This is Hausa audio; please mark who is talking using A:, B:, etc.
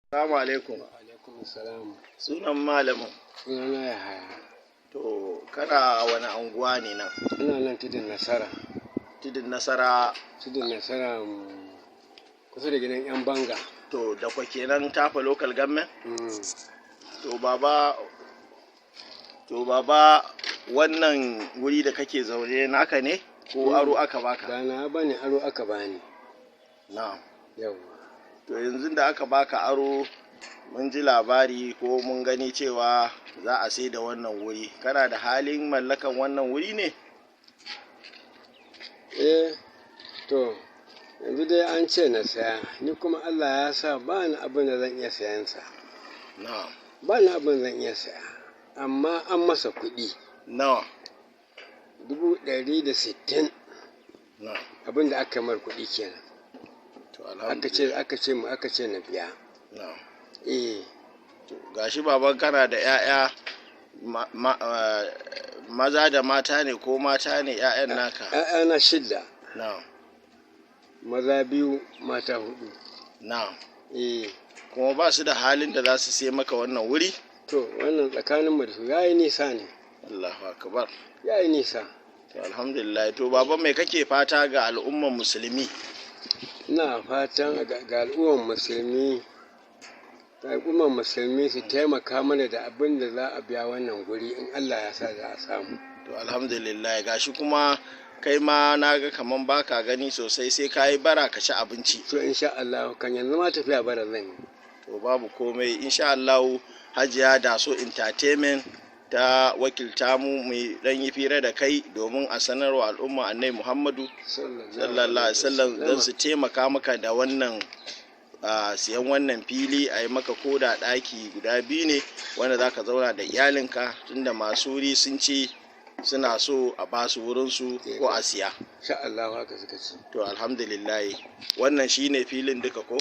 A: Assalamu alaikum.
B: Alaikum salam.
A: Sunan malamin.
B: Sunana Yahaya.
A: To, kana wani anguwa ne nan?
B: Ina nan tudun Nasara.
A: Tudun Nasara.
B: Tudun Nasara kusa da gidan 'yan banga.
A: To, da kwa kenan Tafa local government? To, baba wannan wuri da kake zaune naka ne? Ko aro aka baka?
B: Ba na bane, aro aka bani.
A: Na'am.
B: Yawwa.
A: To yanzu da aka baka aro mun ji labari ko mun gani cewa za a sai da wannan wuri. Kana da halin mallakan wannan wuri ne?
B: To yanzu dai an ce na saya, ni kuma Allah ya sa ba ni abin da zan iya sayansa.
A: Na'am.
B: Ba ni abin zan iya saya, amma an masa kuɗi.
A: Nawa?
B: 160.
A: Na'am.
B: Abin da aka mar kuɗi kenan.
A: To alhamdulillah.
B: aka ce na biya.
A: Na'am.
B: To
A: gashi baban kana da 'ya'ya maza da mata ne ko mata ne 'ya'yan naka?
B: 'Ya'yana 6.
A: Na'am.
B: Maza 2 mata 4.
A: Na'am.
B: Eh.
A: Kuma ba su da halin da za su sai maka wannan wuri?
B: To wannan tsakanin mu da su yayi nisa ne.
A: Allahu akbar.
B: Yayi nisa.
A: To alhamdulillah. To baban me kake fata ga al'umman musulmi?
B: Ina fatan ga al'umman musulmi su taimaka mana da abin da za a biya wannan guri in Allah ya sa za a samu.
A: To alhamdulillah, gashi kuma kai ma na ga kaman baka gani sosai, sai ka yi bara ka ci abinci.
B: To insha Allah kan yanzu ma tafiya bara zan yi.
A: To babu komai, insha Allah Hajiya Daso Entertainment ta wakilta mu dan yi fira da kai domin a sanarwa al'umma Annabi Muhammadu sallallahu alaihi wasallam don su taimaka maka da wannan siyan wannan fili, a yi maka koda ɗaki guda 2 ne wanda za ka zauna da iyalinka, tunda masu wuri sun ce suna so a ba su wurinsu ko a siya.
B: Insha Allah haka suka ce. To
A: alhamdulillah, wannan shine filin duka ko?